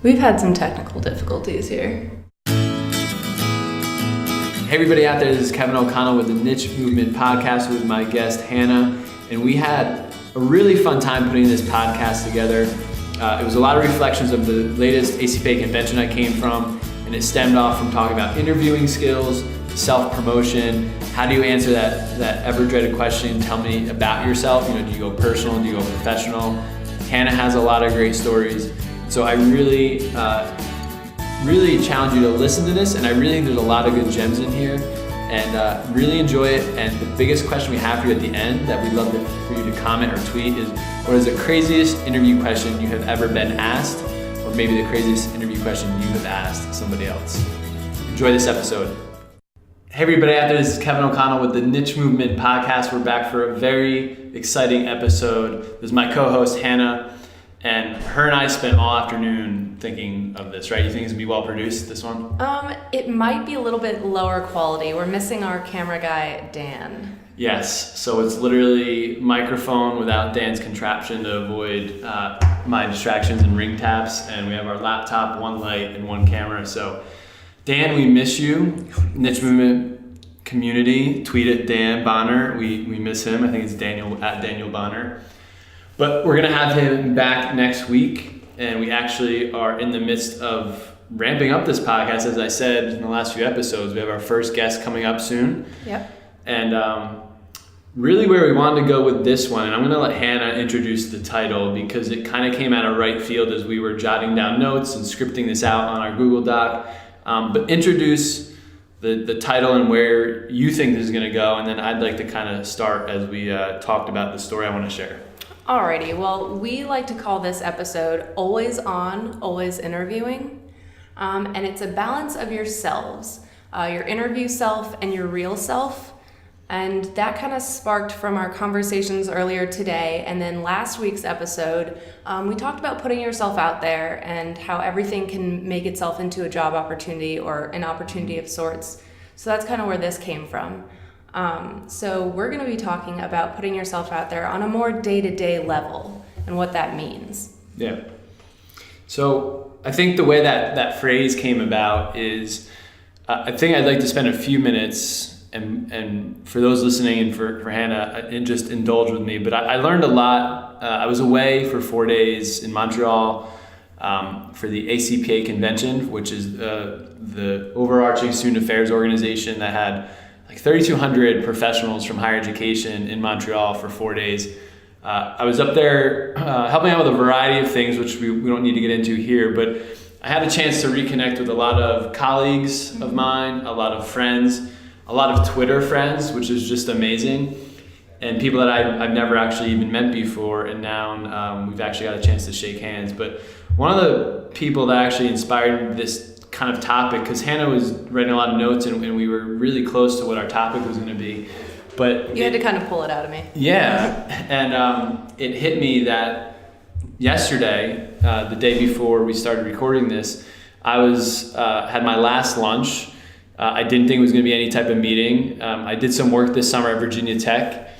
We've had some technical difficulties here. Hey everybody out there, this is Kevin O'Connell with the Niche Movement Podcast with my guest Hannah, and we had a really fun time putting this podcast together. It was a lot of reflections of the latest ACPA convention I came from, and it stemmed off from talking about interviewing skills, self-promotion, how do you answer that ever-dreaded question, tell me about yourself, do you go personal, do you go professional? Hannah has a lot of great stories, so I really challenge you to listen to this, and I really think there's a lot of good gems in here, and really enjoy it. And the biggest question we have for you at the end that we'd love for you to comment or tweet is, what is the craziest interview question you have ever been asked, or maybe the craziest interview question you have asked somebody else? Enjoy this episode. Hey everybody out there, this is Kevin O'Connell with the Niche Movement Podcast. We're back for a very exciting episode. This is my co-host Hannah, and her and I spent all afternoon thinking of this, right? You think it's gonna be well produced, this one? It might be a little bit lower quality. We're missing our camera guy, Dan. Yes, so it's literally microphone without Dan's contraption to avoid my distractions and ring taps, and we have our laptop, one light, and one camera. So Dan, we miss you. Niche Movement community, tweet at Dan Bonner. We miss him. I think it's Daniel at Daniel Bonner. But we're gonna have him back next week, and we actually are in the midst of ramping up this podcast. As I said in the last few episodes, we have our first guest coming up soon. Yep. And really where we wanted to go with this one, and I'm gonna let Hannah introduce the title because it kind of came out of right field as we were jotting down notes and scripting this out on our Google Doc. But introduce the title and where you think this is gonna go, and then I'd like to kind of start as we talked about the story I wanna share. Alrighty, well, we like to call this episode Always On, Always Interviewing. And it's a balance of yourselves, your interview self and your real self. And that kind of sparked from our conversations earlier today. And then last week's episode, we talked about putting yourself out there and how everything can make itself into a job opportunity or an opportunity of sorts. So that's kind of where this came from. So we're going to be talking about putting yourself out there on a more day-to-day level and what that means. Yeah. So I think the way that phrase came about is, I think I'd like to spend a few minutes, and for those listening and for Hannah, and just indulge with me. But I learned a lot. I was away for 4 days in Montreal for the ACPA convention, which is the overarching student affairs organization that had like 3,200 professionals from higher education in Montreal for 4 days. I was up there helping out with a variety of things, which we don't need to get into here, but I had a chance to reconnect with a lot of colleagues of mine, a lot of friends, a lot of Twitter friends, which is just amazing, and people that I've never actually even met before, and now we've actually got a chance to shake hands. But one of the people that actually inspired this kind of topic, because Hannah was writing a lot of notes and we were really close to what our topic was going to be, but you had to kind of pull it out of me. Yeah, and it hit me that yesterday, the day before we started recording this, I was had my last lunch. I didn't think it was going to be any type of meeting. I did some work this summer at Virginia Tech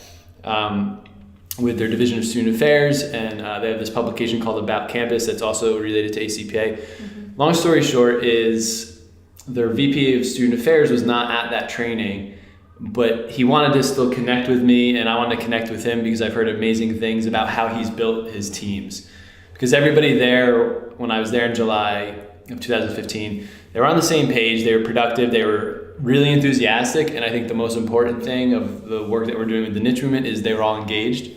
with their Division of Student Affairs, and they have this publication called About Campus that's also related to ACPA. Mm-hmm. Long story short is their VP of Student Affairs was not at that training, but he wanted to still connect with me, and I wanted to connect with him because I've heard amazing things about how he's built his teams. Because everybody there, when I was there in July of 2015, they were on the same page, they were productive, they were really enthusiastic, and I think the most important thing of the work that we're doing with the niche movement is they were all engaged.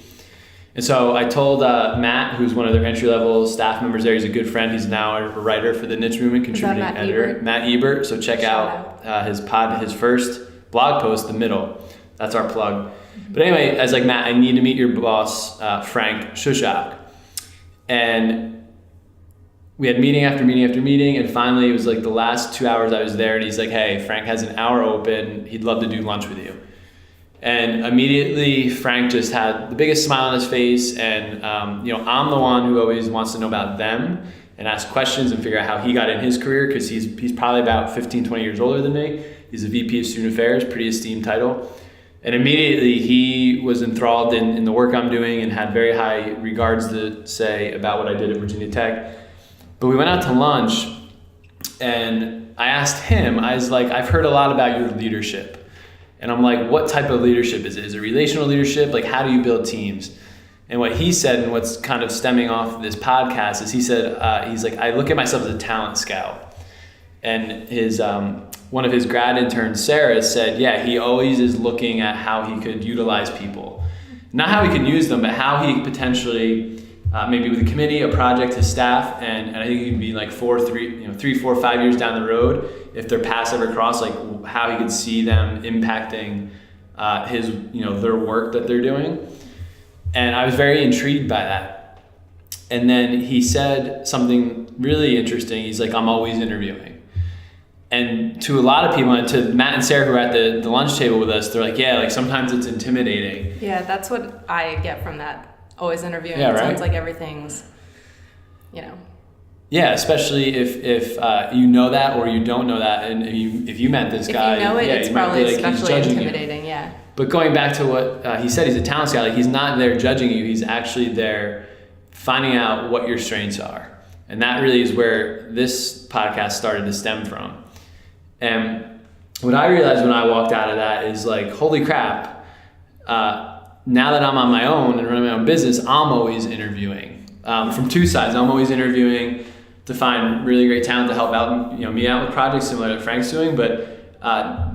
And so I told Matt, who's one of their entry-level staff members there, he's a good friend, he's now a writer for the niche movement, contributing editor. Matt Ebert, so check out his first blog post, The Middle. That's our plug. Mm-hmm. But anyway, I was like, Matt, I need to meet your boss, Frank Shushak. And we had meeting after meeting after meeting, and finally it was like the last 2 hours I was there, and he's like, hey, Frank has an hour open, he'd love to do lunch with you. And immediately Frank just had the biggest smile on his face, and I'm the one who always wants to know about them and ask questions and figure out how he got in his career, because he's probably about 15, 20 years older than me. He's a VP of Student Affairs, pretty esteemed title. And immediately he was enthralled in the work I'm doing and had very high regards to say about what I did at Virginia Tech. But we went out to lunch, and I asked him, I was like, I've heard a lot about your leadership. And I'm like, what type of leadership is it? Is it relational leadership? Like, how do you build teams? And what he said, and what's kind of stemming off this podcast, is he said, he's like, I look at myself as a talent scout. And his one of his grad interns, Sarah, said, yeah, he always is looking at how he could utilize people. Not how he could use them, but how he potentially, maybe with a committee, a project, his staff, and I think he'd be like 3, 4, 5 years down the road, if their paths ever cross, like how he could see them impacting his, their work that they're doing. And I was very intrigued by that. And then he said something really interesting. He's like, I'm always interviewing. And to a lot of people, and to Matt and Sarah who were at the lunch table with us, they're like, yeah, like sometimes it's intimidating. Yeah, that's what I get from that. Always interviewing. Yeah, it right? Sounds like everything's, Yeah, especially if you know that or you don't know that, and if you met this guy, if you know it, it's probably like, especially intimidating. Yeah. But going back to what he said, he's a talent scout. Like, he's not there judging you. He's actually there finding out what your strengths are, and that really is where this podcast started to stem from. And what I realized when I walked out of that is like, holy crap! Now that I'm on my own and running my own business, I'm always interviewing from two sides. I'm always interviewing to find really great talent to help out, me out with projects similar to Frank's doing. But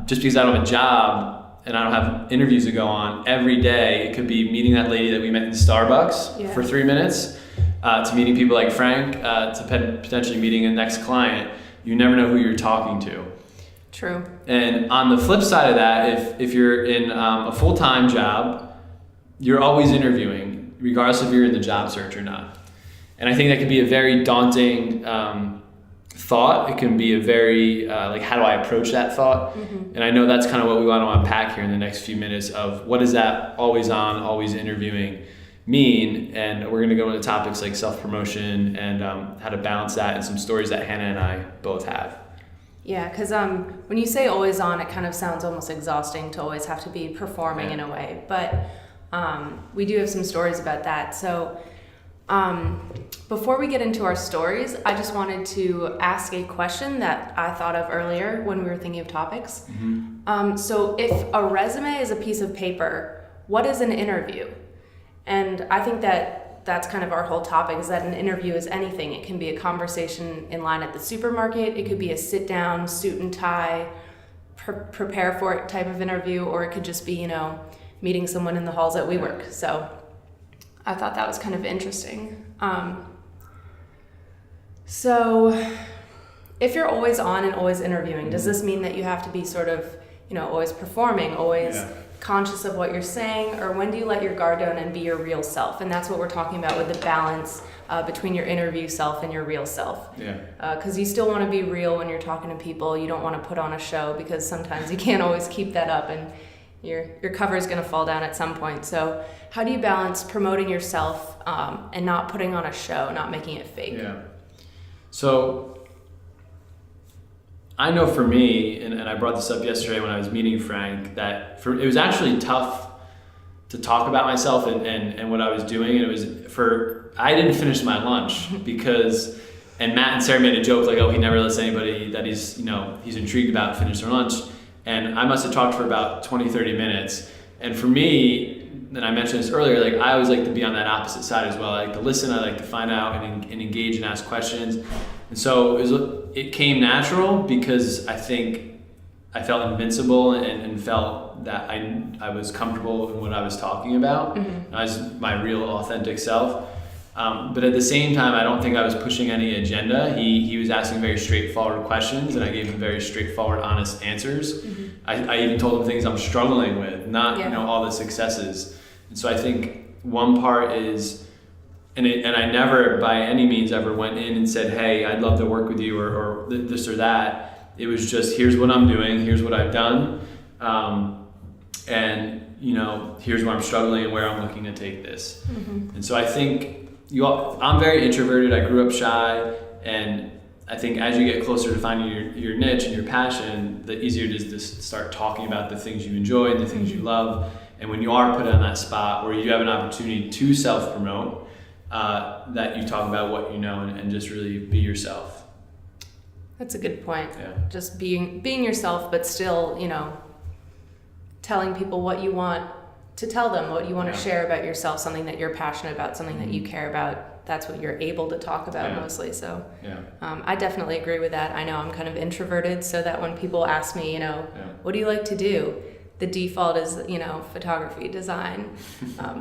just because I don't have a job and I don't have interviews to go on every day, it could be meeting that lady that we met in Starbucks for 3 minutes, to meeting people like Frank, to potentially meeting a next client. You never know who you're talking to. True. And on the flip side of that, if you're in a full-time job, you're always interviewing, regardless if you're in the job search or not. And I think that can be a very daunting thought. It can be a very, how do I approach that thought? Mm-hmm. And I know that's kind of what we want to unpack here in the next few minutes of what does that always on, always interviewing mean? And we're going to go into topics like self-promotion and how to balance that, and some stories that Hannah and I both have. Yeah, because when you say always on, it kind of sounds almost exhausting to always have to be performing in a way. But we do have some stories about that. So before we get into our stories, I just wanted to ask a question that I thought of earlier when we were thinking of topics. Mm-hmm. So if a resume is a piece of paper, what is an interview? And I think that's kind of our whole topic, is that an interview is anything. It can be a conversation in line at the supermarket. It could be a sit down, suit and tie, prepare for it type of interview, or it could just be, meeting someone in the halls at WeWork. So I thought that was kind of interesting. So if you're always on and always interviewing, does this mean that you have to be sort of, always performing, always conscious of what you're saying, or when do you let your guard down and be your real self? And that's what we're talking about with the balance between your interview self and your real self. Yeah. Because you still want to be real when you're talking to people. You don't want to put on a show, because sometimes you can't always keep that up, and your cover is going to fall down at some point. So how do you balance promoting yourself and not putting on a show, not making it fake? Yeah. So I know for me, and I brought this up yesterday when I was meeting Frank, that it was actually tough to talk about myself and what I was doing. And I didn't finish my lunch because, and Matt and Sarah made a joke like, oh, he never lets anybody that he's intrigued about finish their lunch. And I must have talked for about 20, 30 minutes. And for me, and I mentioned this earlier, like I always like to be on that opposite side as well. I like to listen, I like to find out and engage and ask questions. And so it came natural because I think I felt invincible and felt that I was comfortable in what I was talking about. Mm-hmm. I was my real authentic self. But at the same time, I don't think I was pushing any agenda. He was asking very straightforward questions, and I gave him very straightforward, honest answers. Mm-hmm. I even told him things I'm struggling with, not all the successes. And so I think one part is, and I never by any means ever went in and said, hey, I'd love to work with you or this or that. It was just, here's what I'm doing, here's what I've done, and here's where I'm struggling and where I'm looking to take this. Mm-hmm. And so I think I'm very introverted. I grew up shy, and I think as you get closer to finding your niche and your passion, the easier it is to start talking about the things you enjoy and the things you love. And when you are put on that spot where you have an opportunity to self-promote, that you talk about what you know and just really be yourself. That's a good point. Yeah. Just being yourself, but still, telling people what you want to tell them, what you want to share about yourself, something that you're passionate about, something that you care about. That's what you're able to talk about mostly. So I definitely agree with that. I know I'm kind of introverted, so that when people ask me, what do you like to do? The default is, photography, design,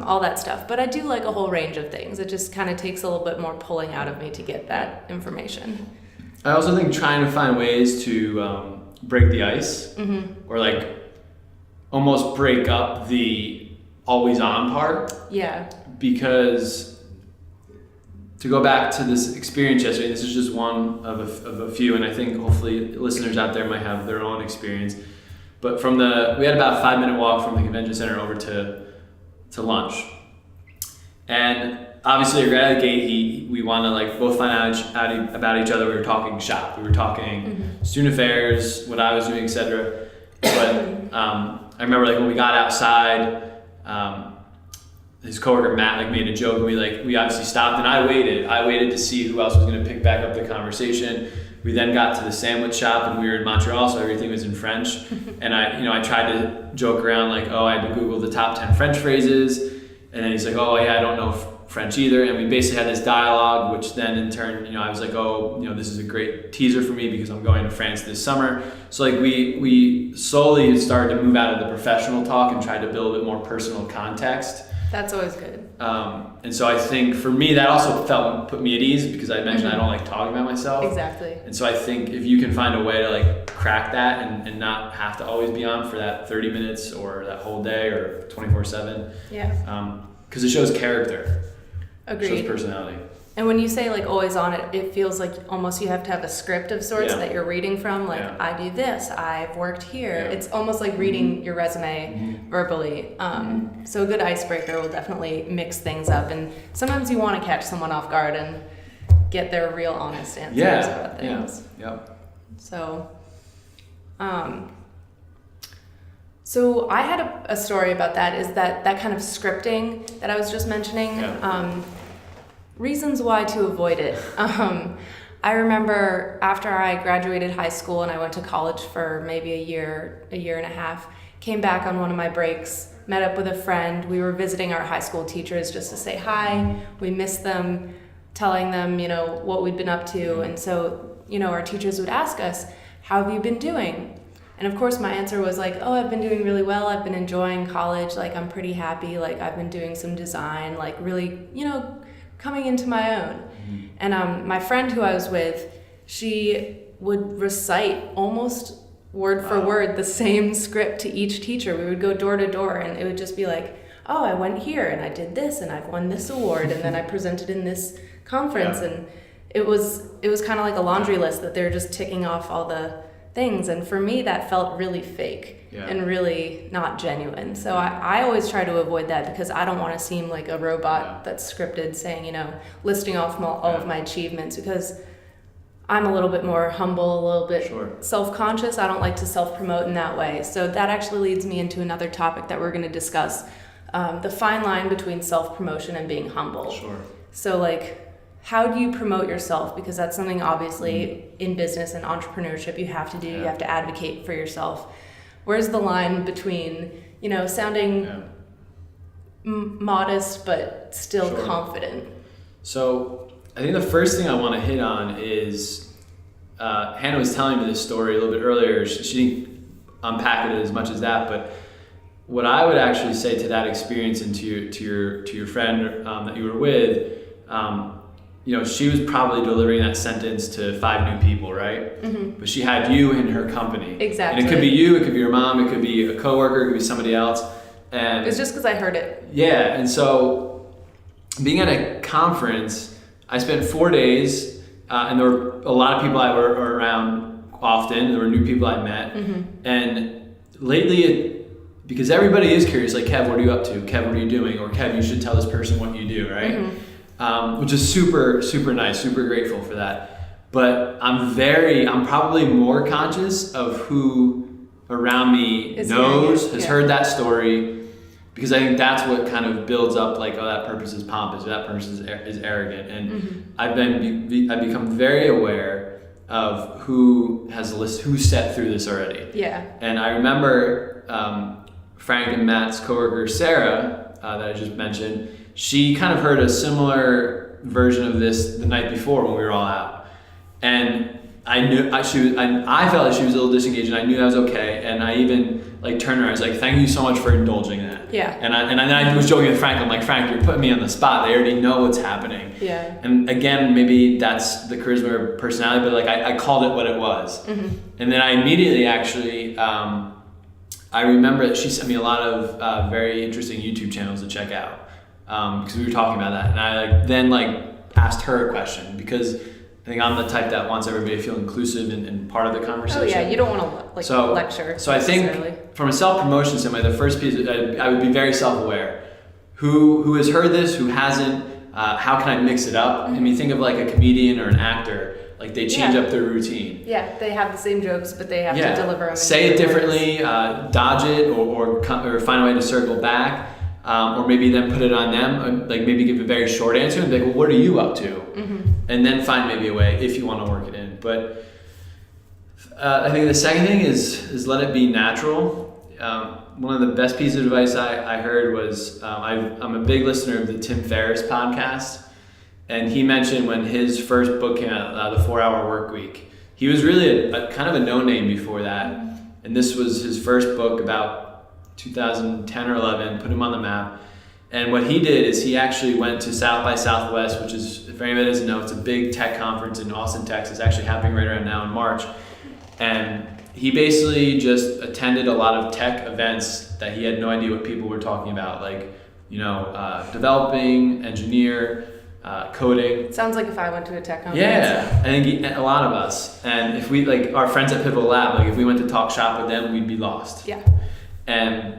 all that stuff. But I do like a whole range of things. It just kind of takes a little bit more pulling out of me to get that information. I also think trying to find ways to break the ice, or like almost break up the always on part. Yeah. Because to go back to this experience yesterday, this is just one of a few, and I think hopefully listeners out there might have their own experience. But we had about a 5-minute walk from the convention center over to lunch. And obviously right out of the gate, we want to like both find out about each other. We were talking shop, we were talking student affairs, what I was doing, etc. But I remember like when we got outside, his coworker Matt like made a joke, and we obviously stopped, and I waited to see who else was going to pick back up the conversation. We then got to the sandwich shop, and we were in Montreal, so everything was in French. And I tried to joke around like, oh, I had to Google the top 10 French phrases, and then he's like, oh yeah, I don't know French either. And we basically had this dialogue, which then in turn, I was like, oh, this is a great teaser for me because I'm going to France this summer. So like we slowly started to move out of the professional talk and tried to build a bit more personal context. That's always good. And so I think for me, that also put me at ease because I mentioned I don't like talking about myself. Exactly. And so I think if you can find a way to like crack that and not have to always be on for that 30 minutes or that whole day or 24/7. Yeah. Because it shows character. Agreed. It shows personality. And when you say like always on it feels like almost you have to have a script of sorts that you're reading from. Like I do this, I've worked here. Yeah. It's almost like reading your resume verbally. So a good icebreaker will definitely mix things up. And sometimes you want to catch someone off guard and get their real honest answers about things. Yeah. So, so I had a story about that. Is that kind of scripting that I was just mentioning? Yeah. Reasons why to avoid it. I remember after I graduated high school and I went to college for maybe a year and a half, came back on one of my breaks, met up with a friend. We were visiting our high school teachers just to say hi. We missed them, telling them, what we'd been up to. And so, our teachers would ask us, how have you been doing? And of course my answer was like, oh, I've been doing really well. I've been enjoying college. Like, I'm pretty happy. Like, I've been doing some design, like really, coming into my own. And my friend who I was with, she would recite almost word for word the same script to each teacher. We would go door to door and it would just be like, oh, I went here and I did this and I've won this award and then I presented in this conference. And it was kind of like a laundry list that they're just ticking off all the things. And for me, that felt really fake and really not genuine. So I always try to avoid that because I don't want to seem like a robot that's scripted saying, listing off all of my achievements, because I'm a little bit more humble, a little bit self-conscious. I don't like to self-promote in that way. So that actually leads me into another topic that we're going to discuss, the fine line between self-promotion and being humble. Sure. So like, how do you promote yourself? Because that's something obviously in business and entrepreneurship you have to do. You have to advocate for yourself. Where's the line between, sounding modest but still confident? So I think the first thing I want to hit on is Hannah was telling me this story a little bit earlier. She didn't unpack it as much as that, but what I would actually say to that experience and to your friend that you were with, she was probably delivering that sentence to 5 new people, right? Mm-hmm. But she had you in her company. Exactly. And it could be you, it could be your mom, it could be a coworker, it could be somebody else. And it's just because I heard it. Yeah, and so being at a conference, I spent 4 days, and there were a lot of people I were around often. There were new people I met. Mm-hmm. And lately, because everybody is curious, like, Kev, what are you up to? Kev, what are you doing? Or Kev, you should tell this person what you do, right? Mm-hmm. Which is super, super nice, super grateful for that. But I'm probably more conscious of who around me has heard that story, because I think that's what kind of builds up like, oh, that person is pompous, or that person is arrogant. And I've become very aware of who set through this already. Yeah. And I remember Frank and Matt's coworker Sarah that I just mentioned. She kind of heard a similar version of this the night before when we were all out, and I felt like she was a little disengaged, and I knew that was okay. And I even like turned around, I was like, "Thank you so much for indulging that." Yeah. And then I was joking with Frank. I'm like, "Frank, you're putting me on the spot. They already know what's happening." Yeah. And again, maybe that's the charisma or personality, but like I called it what it was. And then I immediately actually, I remember that she sent me a lot of very interesting YouTube channels to check out. Because we were talking about that, and I then asked her a question, because I think I'm the type that wants everybody to feel inclusive and part of the conversation. Oh yeah, you don't want to lecture. So I think from a self-promotion standpoint, the first piece, I would be very self-aware. Who has heard this? Who hasn't? How can I mix it up? I mean, think of like a comedian or an actor. Like they change up their routine. Yeah, they have the same jokes, but they have to deliver them. Say it differently, dodge it, or find a way to circle back. Or maybe then put it on them, like maybe give a very short answer and be like, well, what are you up to? And then find maybe a way if you want to work it in. But I think the second thing is let it be natural. One of the best pieces of advice I heard was, I'm a big listener of the Tim Ferriss podcast. And he mentioned when his first book came out, The 4-Hour Workweek, he was really a kind of a no-name before that. And this was his first book about 2010 or 11, put him on the map. And what he did is he actually went to South by Southwest, which is, if anybody doesn't know, it's a big tech conference in Austin, Texas, actually happening right around now in March. And he basically just attended a lot of tech events that he had no idea what people were talking about, like, developing, engineer, coding. Sounds like if I went to a tech conference. Yeah, I think a lot of us. And if we, like our friends at Pivotal Lab, if we went to talk shop with them, we'd be lost. Yeah. And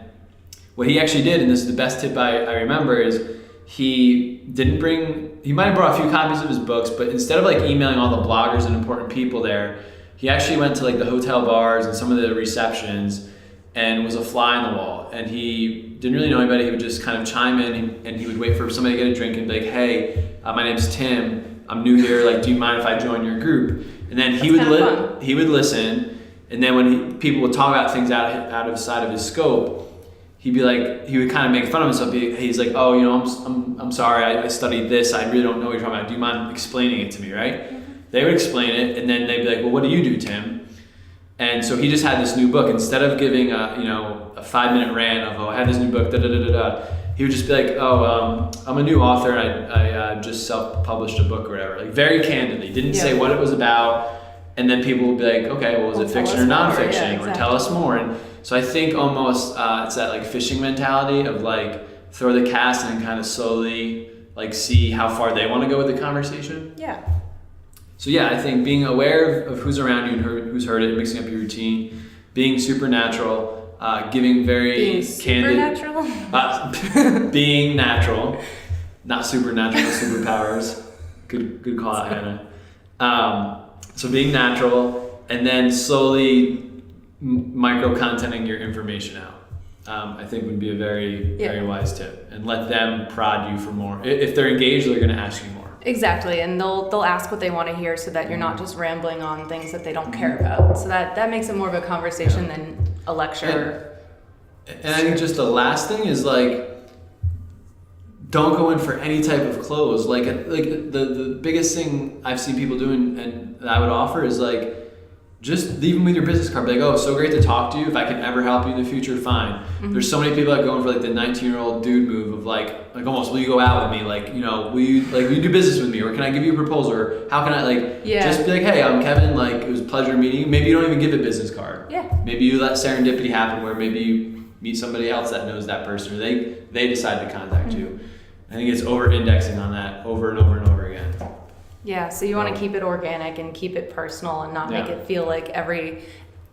what he actually did, and this is the best tip I remember, is he might have brought a few copies of his books, but instead of emailing all the bloggers and important people there, he actually went to the hotel bars and some of the receptions and was a fly on the wall. And he didn't really know anybody. He would just kind of chime in and he would wait for somebody to get a drink and be like, "Hey, my name's Tim. I'm new here. Do you mind if I join your group?" And then he would listen. And then when people would talk about things out of sight of his scope, he would kind of make fun of himself. He's like, "Oh, I'm sorry. I studied this. I really don't know what you're talking about. Do you mind explaining it to me?" Right? They would explain it, and then they'd be like, "Well, what do you do, Tim?" And so he just had this new book. Instead of giving a 5-minute rant of, "Oh, I had this new book, da da da da da," he would just be like, "Oh, I'm a new author. I just self-published a book or whatever." Very candidly, didn't say what it was about. And then people would be like, "Okay, well, is it fiction or nonfiction? Or tell us more." And so I think almost it's that fishing mentality of throw the cast and kind of slowly see how far they want to go with the conversation. Yeah. So yeah, I think being aware of who's around you and who's heard it, mixing up your routine, being supernatural, giving very candid. Supernatural? Being natural, not supernatural, superpowers. Good call out, Hannah. So being natural, and then slowly micro-contenting your information out, I think would be a very, very wise tip. And let them prod you for more. If they're engaged, they're going to ask you more. Exactly, and they'll ask what they want to hear so that you're not just rambling on things that they don't care about. So that makes it more of a conversation than a lecture. And I think just the last thing is don't go in for any type of clothes. The biggest thing I've seen people do and that I would offer is just leave them with your business card. Be like, "Oh, so great to talk to you. If I can ever help you in the future, fine." Mm-hmm. There's so many people that go in for the 19-year-old dude move of almost, "Will you go out with me? Will you do business with me? Or can I give you a proposal? Or how can I just be like, "Hey, I'm Kevin. It was a pleasure meeting you." Maybe you don't even give a business card. Yeah. Maybe you let serendipity happen where maybe you meet somebody else that knows that person, or they decide to contact you. I think it's over-indexing on that over and over and over again. Yeah, so you want to keep it organic and keep it personal and not make it feel like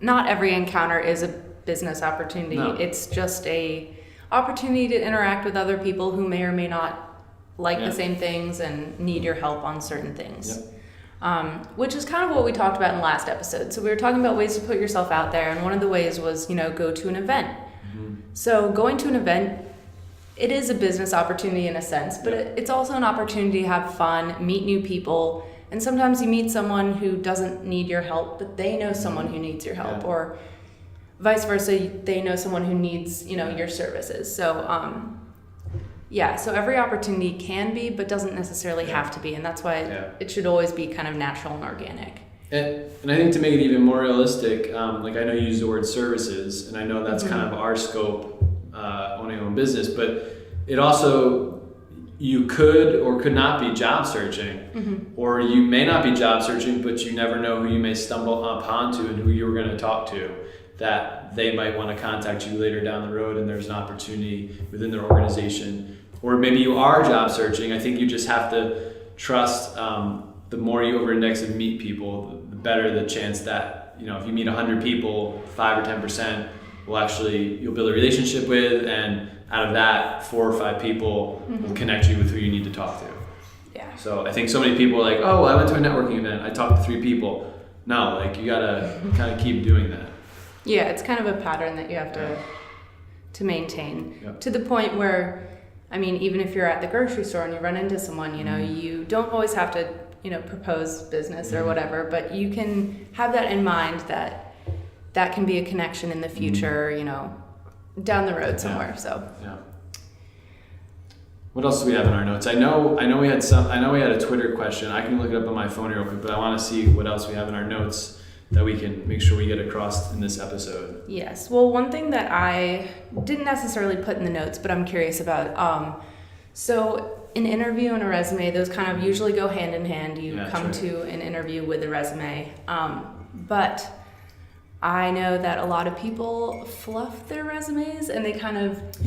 not every encounter is a business opportunity. No. It's just a opportunity to interact with other people who may or may not like the same things and need your help on certain things. Yep. Which is kind of what we talked about in the last episode. So we were talking about ways to put yourself out there, and one of the ways was, go to an event. Mm-hmm. So going to an event it is a business opportunity in a sense, but it's also an opportunity to have fun, meet new people, and sometimes you meet someone who doesn't need your help, but they know someone who needs your help, or vice versa, they know someone who needs, your services. So, so every opportunity can be, but doesn't necessarily have to be, and that's why it should always be kind of natural and organic. And I think to make it even more realistic, like I know you use the word services, and I know that's kind of our scope, owning your own business, but it also, you could or could not be job searching, or you may not be job searching, but you never know who you may stumble upon to and who you're going to talk to, that they might want to contact you later down the road and there's an opportunity within their organization. Or maybe you are job searching. I think you just have to trust, the more you over-index and meet people, the better the chance that, if you meet 100 people, 5 or 10% will actually, you'll build a relationship with, and out of that, 4 or 5 people will connect you with who you need to talk to. Yeah. So I think so many people are like, oh, well, I went to a networking event, I talked to 3 people. No, like you gotta kind of keep doing that. Yeah, it's kind of a pattern that you have to maintain, to the point where, even if you're at the grocery store and you run into someone, you don't always have to, propose business or whatever, but you can have that in mind, that can be a connection in the future, down the road somewhere. So. Yeah. What else do we have in our notes? I know we had a Twitter question. I can look it up on my phone real quick, but I want to see what else we have in our notes that we can make sure we get across in this episode. Yes. Well, one thing that I didn't necessarily put in the notes, but I'm curious about, so an interview and a resume, those kind of usually go hand in hand. You come to an interview with a resume. But I know that a lot of people fluff their resumes and they kind of, we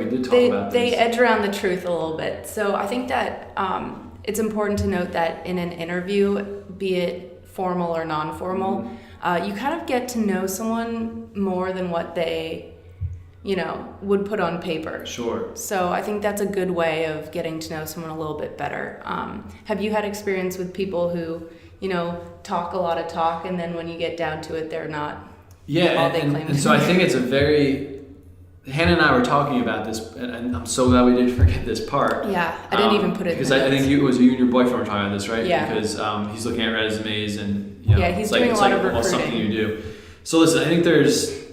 did talk about this. They edge around the truth a little bit. So I think that it's important to note that in an interview, be it formal or non-formal, you kind of get to know someone more than what they, would put on paper. Sure. So I think that's a good way of getting to know someone a little bit better. Have you had experience with people who, talk a lot of talk, and then when you get down to it, they're not all they claim to be? And so I think it's a very, Hannah and I were talking about this, and I'm so glad we didn't forget this part. Yeah, I didn't even put it in because I think it was you and your boyfriend were talking about this, right? Yeah. Because he's looking at resumes and, he's doing a lot of recruiting. It's something you do. So listen, I think there's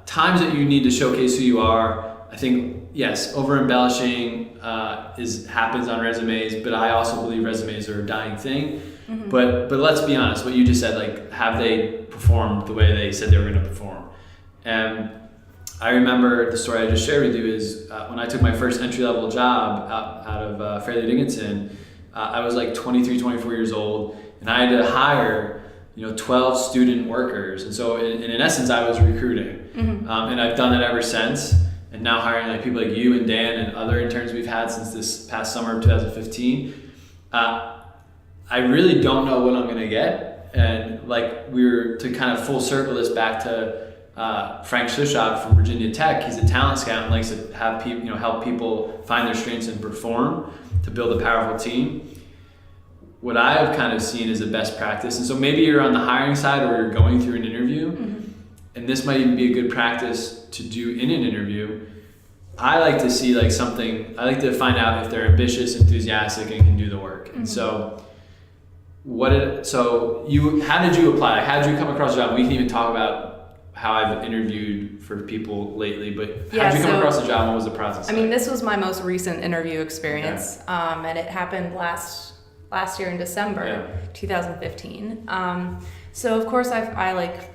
times that you need to showcase who you are. I think, yes, over-embellishing happens on resumes, but I also believe resumes are a dying thing. But let's be honest, what you just said, like, have they performed the way they said they were going to perform? And I remember the story I just shared with you is when I took my first entry-level job out of Fairleigh Dickinson, I was like 23, 24 years old, and I had to hire 12 student workers. And so in essence, I was recruiting. And I've done that ever since. And now hiring like people like you and Dan and other interns we've had since this past summer of 2015. I really don't know what I'm going to get. And like to kind of full circle this back to Frank Sushak from Virginia Tech. He's a talent scout and likes to have people, help people find their strengths and perform to build a powerful team. What I have kind of seen is a best practice. And so maybe you're on the hiring side or you're going through an interview, and this might even be a good practice to do in an interview. I like to see I like to find out if they're ambitious, enthusiastic, and can do the work. And so how did you apply? How did you come across the job? We can even talk about how I've interviewed for people lately, but how did you come across the job? What was the process? This was my most recent interview experience, and it happened last year in December, 2015. So of course I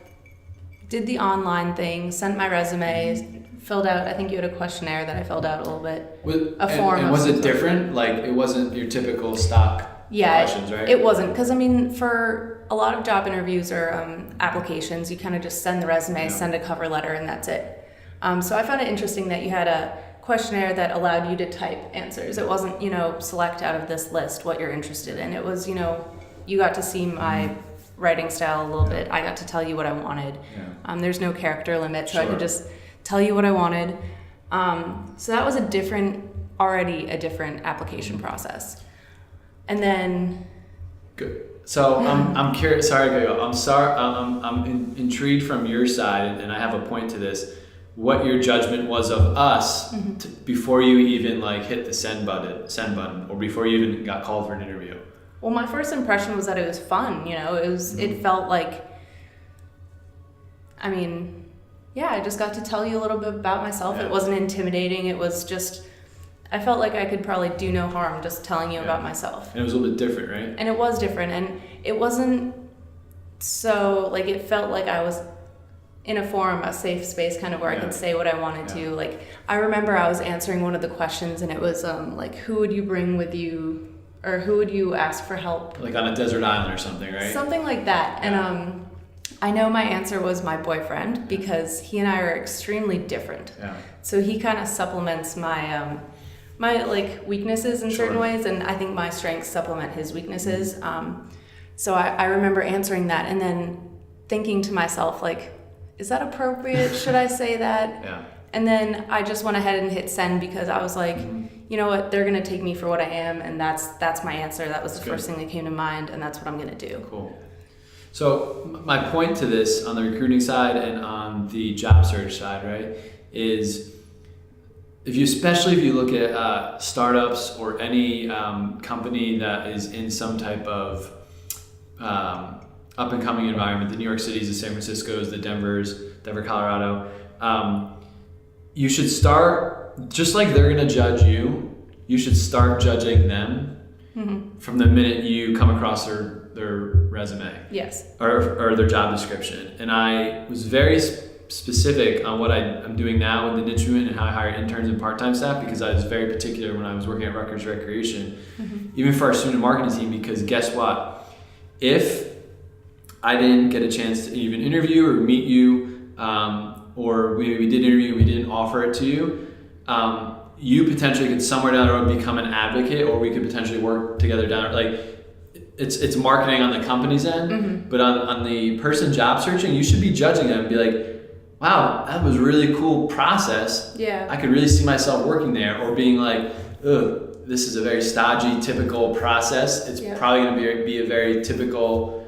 did the online thing, sent my resume, filled out, I think you had a questionnaire that I filled out a little bit. A form. And was it different? Like it wasn't your typical stock questions, right? It wasn't, because for a lot of job interviews or applications, you kind of just send the resume, send a cover letter, and that's it. So I found it interesting that you had a questionnaire that allowed you to type answers. It wasn't, select out of this list what you're interested in. It was, you got to see my writing style a little bit. I got to tell you what I wanted. There's no character limit, so I could just tell you what I wanted. So that was a different application process. And then... Good. So I'm curious. Sorry, I'm sorry. I'm intrigued from your side, and I have a point to this. what your judgment was of us before you even like hit the send button, or before you even got called for an interview. Well, my first impression was that it was fun. It felt like, I just got to tell you a little bit about myself. Yeah. It wasn't intimidating. It was just, I felt like I could probably do no harm just telling you about myself. And it was a little bit different, right? And it was different, and it wasn't so, like, it felt like I was in a forum, a safe space kind of where I could say what I wanted to. Like, I remember I was answering one of the questions, and it was like, who would you bring with you, or who would you ask for help? Like on a desert island or something, right? Something like that. And I know my answer was my boyfriend, because he and I are extremely different. Yeah. So he kind of supplements my my like weaknesses in certain ways, and I think my strengths supplement his weaknesses. So I remember answering that and then thinking to myself, like, is that appropriate? Should I say that? Yeah. And then I just went ahead and hit send, because I was like, you know what, they're gonna take me for what I am, and that's my answer. That was the first thing that came to mind, and that's what I'm gonna do. Cool. So my point to this on the recruiting side and on the job search side, right, is especially if you look at startups or any company that is in some type of up and coming environment, the New York Cities, the San Franciscos, the Denver, Colorado, you should start, just like they're gonna judge you, you should start judging them from the minute you come across their resume. Yes. Or their job description. And I was very specific on what I'm doing now with the niche movement and how I hire interns and part-time staff, because I was very particular when I was working at Rutgers Recreation, even for our student marketing team, because guess what? If I didn't get a chance to even interview or meet you, or we did interview, we didn't offer it to you, you potentially could somewhere down the road become an advocate, or we could potentially work together down, like, it's marketing on the company's end, but on the person job searching, you should be judging them and be like, wow, that was a really cool process. Yeah. I could really see myself working there, or being like, ugh, this is a very stodgy, typical process. It's probably going to be a very typical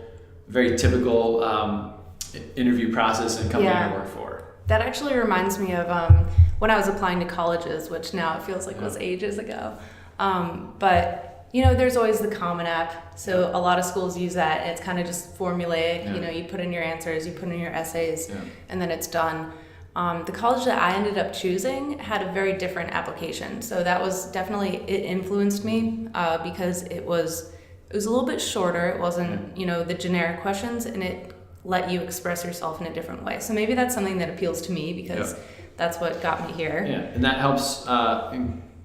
interview process and company I work for. That actually reminds me of when I was applying to colleges, which now it feels like was ages ago. But there's always the Common App. So a lot of schools use that, and it's kind of just formulaic. Yeah. You put in your answers, you put in your essays, and then it's done. The college that I ended up choosing had a very different application. So that was definitely, it influenced me because it was a little bit shorter. It wasn't, the generic questions, and it let you express yourself in a different way. So maybe that's something that appeals to me, because that's what got me here. Yeah, and that helps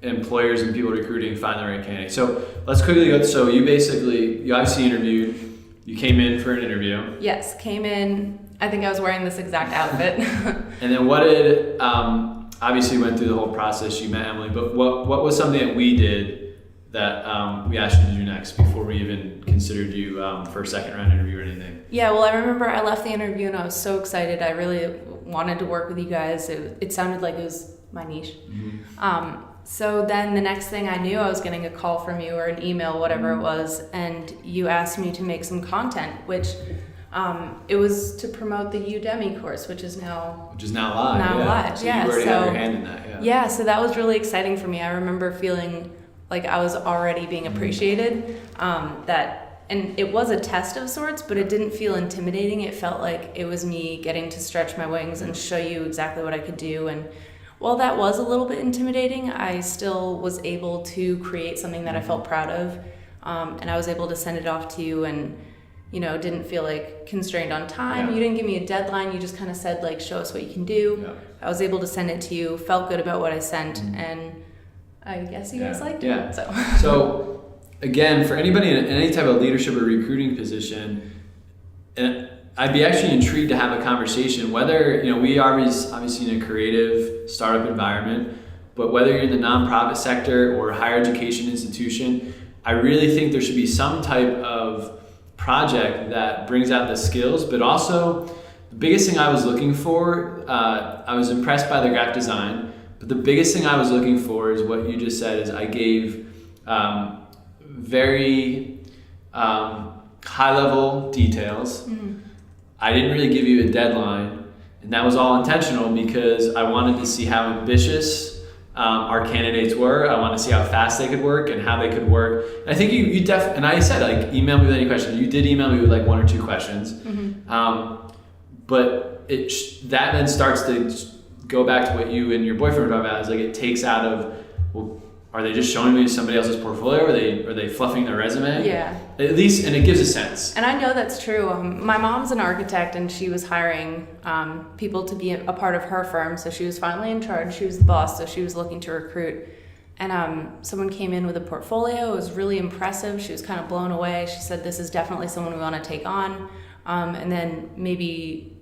employers and people recruiting find the right candidate. So let's quickly go. So you obviously interviewed. You came in for an interview. Yes, came in. I think I was wearing this exact outfit. And then what did? Obviously, you went through the whole process. You met Emily, but what was something that we did that we asked you to do next before we even considered you for a second round interview or anything? Yeah, well, I remember I left the interview and I was so excited. I really wanted to work with you guys. It sounded like it was my niche. So then the next thing I knew, I was getting a call from you or an email, whatever it was, and you asked me to make some content, which it was to promote the Udemy course, which is now live. So you already have your hand in that. Yeah, so that was really exciting for me. I remember feeling like I was already being appreciated. And it was a test of sorts, but it didn't feel intimidating. It felt like it was me getting to stretch my wings and show you exactly what I could do. And while that was a little bit intimidating, I still was able to create something that I felt proud of. And I was able to send it off to you, and didn't feel like constrained on time. You didn't give me a deadline. You just kind of said, like, show us what you can do. I was able to send it to you, felt good about what I sent, and I guess you guys liked it. So again, for anybody in any type of leadership or recruiting position, and I'd be actually intrigued to have a conversation, whether, we are obviously in a creative startup environment, but whether you're in the nonprofit sector or higher education institution, I really think there should be some type of project that brings out the skills, but also the biggest thing I was looking for, I was impressed by the graphic design, but the biggest thing I was looking for is what you just said, is I gave very high level details. I didn't really give you a deadline, And that was all intentional because I wanted to see how ambitious our candidates were. I wanted to see how fast they could work and how they could work. And I think and I said, like, email me with any questions. You did email me with like 1 or 2 questions. But that then starts to go back to what you and your boyfriend were talking about, is like it takes out of, well, are they just showing me somebody else's portfolio? Are they fluffing their resume? Yeah. At least, and it gives a sense. And I know that's true. My mom's an architect, and she was hiring people to be a part of her firm. So she was finally in charge. She was the boss, so she was looking to recruit. And someone came in with a portfolio. It was really impressive. She was kind of blown away. She said, "This is definitely someone we want to take on." And then maybe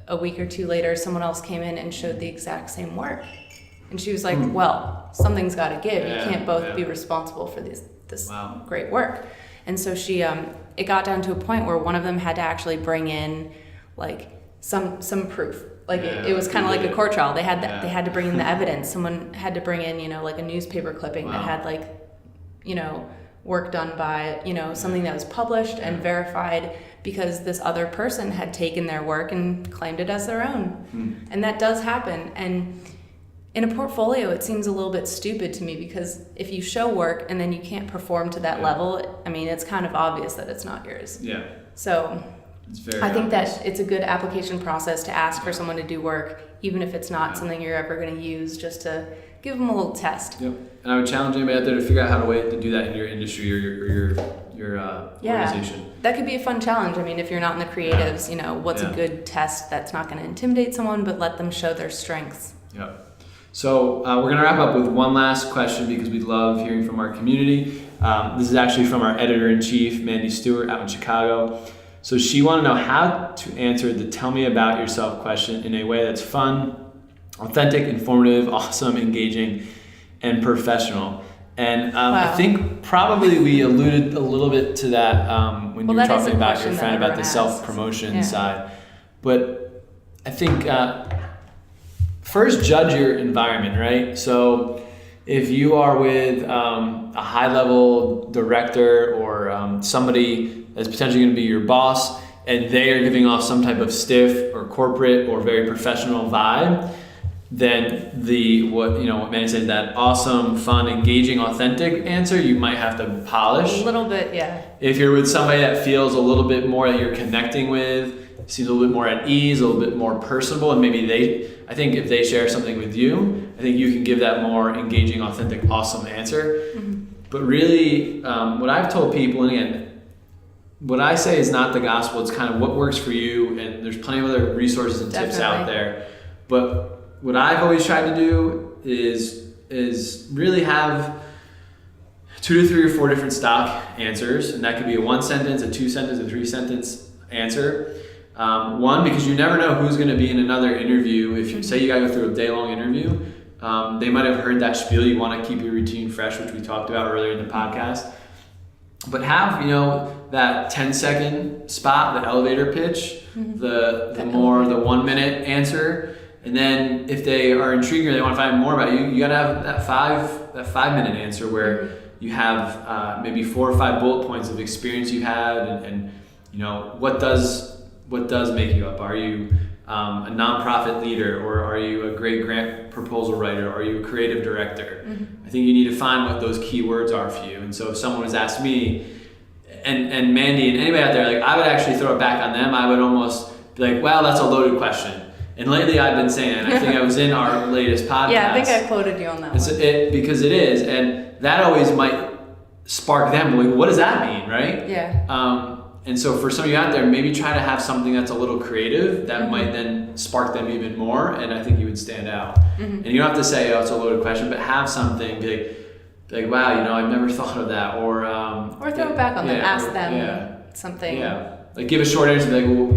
a week or 2 later, someone else came in and showed the exact same work. And she was like, well, something's got to give. You can't both be responsible for this great work. And so she, it got down to a point where one of them had to actually bring in like some proof. Like it was kind of like a court trial. They had to bring in the evidence. Someone had to bring in, like a newspaper clipping that had like, work done by, something that was published and verified, because this other person had taken their work and claimed it as their own. And that does happen. And in a portfolio, it seems a little bit stupid to me, because if you show work and then you can't perform to that level, I mean, it's kind of obvious that it's not yours. Yeah. So I think that it's a good application process to ask for someone to do work, even if it's not something you're ever going to use, just to give them a little test. Yep. And I would challenge anybody out there to figure out how to do that in your industry or your organization. That could be a fun challenge. I mean, if you're not in the creatives, what's a good test that's not going to intimidate someone, but let them show their strengths. Yep. So we're going to wrap up with one last question, because we love hearing from our community. This is actually from our editor-in-chief, Mandy Stewart, out in Chicago. So she wanted to know how to answer the "tell me about yourself" question in a way that's fun, authentic, informative, awesome, engaging, and professional. And I think probably we alluded a little bit to that when you were talking about your friend about the self-promotion side. But I think first, judge your environment, right? So if you are with a high-level director or somebody that's potentially going to be your boss, and they are giving off some type of stiff or corporate or very professional vibe, then what Manny said, that awesome, fun, engaging, authentic answer, you might have to polish. A little bit, yeah. If you're with somebody that feels a little bit more that you're connecting with, seems a little bit more at ease, a little bit more personable, and maybe I think if they share something with you, I think you can give that more engaging, authentic, awesome answer. But really, what I've told people, and again, what I say is not the gospel, it's kind of what works for you, and there's plenty of other resources and tips out there. But what I've always tried to do is really have 2 to 3 or 4 different stock answers, and that could be a 1-sentence, a 2-sentence, a 3-sentence answer. One, because you never know who's going to be in another interview. If you say you got to go through a day-long interview, they might have heard that spiel. You want to keep your routine fresh, which we talked about earlier in the podcast. But have, that 10-second spot, the elevator pitch, the 1-minute answer. And then if they are intrigued or they want to find more about you, you got to have that 5-minute answer where you have maybe 4 or 5 bullet points of experience you had, and what does make you up? Are you a nonprofit leader, or are you a great grant proposal writer? Are you a creative director? I think you need to find what those key words are for you. And so if someone was asked me, and Mandy and anybody out there, like, I would actually throw it back on them. I would almost be like, well, that's a loaded question. And lately I've been saying, I think I was in our latest podcast. Yeah, I think I quoted you on that one. Because it is, and that always might spark them, like, what does that mean, right? Yeah. And so for some of you out there, maybe try to have something that's a little creative that might then spark them even more, and I think you would stand out. And you don't have to say, oh, it's a loaded question, but have something, be like, wow, I've never thought of that, or throw it back on them, ask them something. Yeah, like give a short answer, like, well,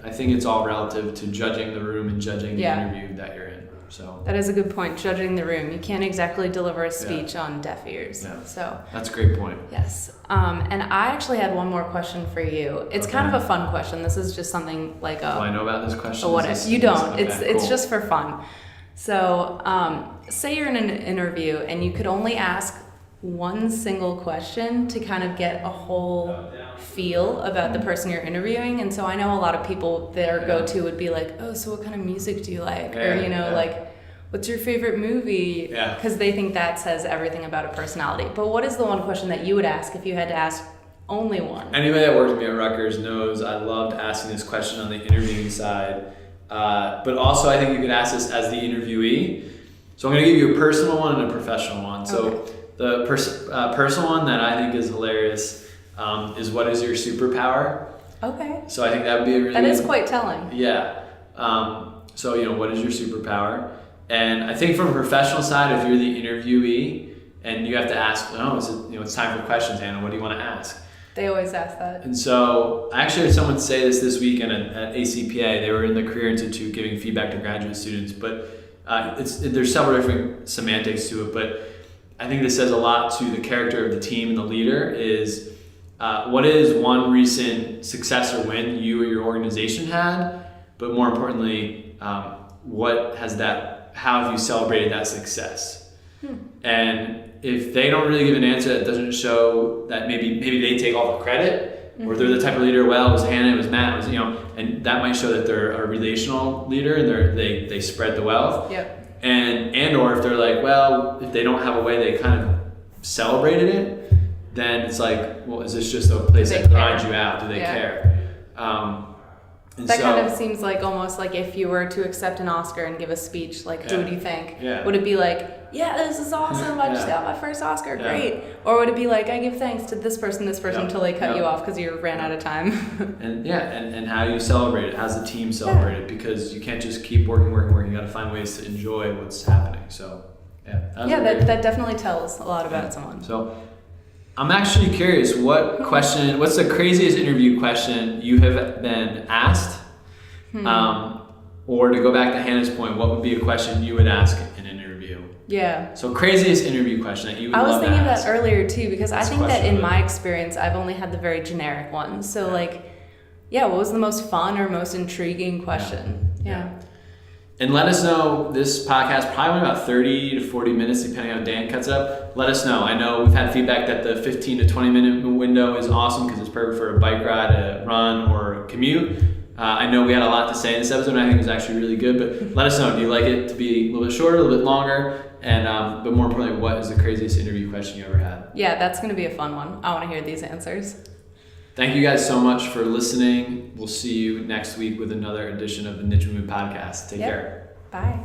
I think it's all relative to judging the room and judging the interview that you're in. So that is a good point. Judging the room, you can't exactly deliver a speech on deaf ears. Yeah. So that's a great point. Yes. And I actually had one more question for you. It's kind of a fun question. This is just something like a. Do I know about this question? What if you don't? It's just for fun. So say you're in an interview and you could only ask one single question to kind of get a whole feel about the person you're interviewing. And so I know a lot of people, their go-to would be like, oh, so what kind of music do you like? Or, like, what's your favorite movie? Yeah. Because they think that says everything about a personality. But what is the one question that you would ask if you had to ask only one? Anybody that worked with me at Rutgers knows I loved asking this question on the interviewing side. But also I think you could ask this as the interviewee. So I'm going to give you a personal one and a professional one. So the personal one that I think is hilarious is, what is your superpower? Okay. So I think that would be a really... That is quite telling. Yeah. So, what is your superpower? And I think from a professional side, if you're the interviewee and you have to ask, it's time for questions, Hannah, what do you want to ask? They always ask that. And so I actually heard someone say this weekend at ACPA. They were in the Career Institute giving feedback to graduate students, but there's several different semantics to it, but I think this says a lot to the character of the team and the leader is, what is one recent success or win you or your organization had, but more importantly, how have you celebrated that success? And if they don't really give an answer that doesn't show that maybe they take all the credit, or they're the type of leader, well, it was Hannah, it was Matt, it was, and that might show that they're a relational leader and they spread the wealth. Yep. And or if they're like, well, if they don't have a way they kind of celebrated it, then it's like, well, is this just a place that grinds you out? Do they care? That kind of seems like almost like if you were to accept an Oscar and give a speech, like, who do you think? Yeah. Would it be like, yeah, this is awesome, I just got my first Oscar, great? Or would it be like, I give thanks to this person until they cut you off because you ran out of time? and how do you celebrate it? How's the team celebrate it? Because you can't just keep working. You got to find ways to enjoy what's happening. So, that definitely tells a lot about someone. So, I'm actually curious, what's the craziest interview question you have been asked? Or to go back to Hannah's point, what would be a question you would ask in an interview? Yeah. So craziest interview question that you would I was love to thinking of ask. that earlier too, because I think that in my experience, I've only had the very generic ones. So what was the most fun or most intriguing question? Yeah. And let us know, this podcast probably went about 30 to 40 minutes, depending on how Dan cuts up. Let us know. I know we've had feedback that the 15 to 20 minute window is awesome because it's perfect for a bike ride, a run, or a commute. I know we had a lot to say in this episode, and I think it was actually really good, but let us know. Do you like it to be a little bit shorter, a little bit longer? And but more importantly, what is the craziest interview question you ever had? Yeah, that's going to be a fun one. I want to hear these answers. Thank you guys so much for listening. We'll see you next week with another edition of the Niche Movement Podcast. Take care. Bye.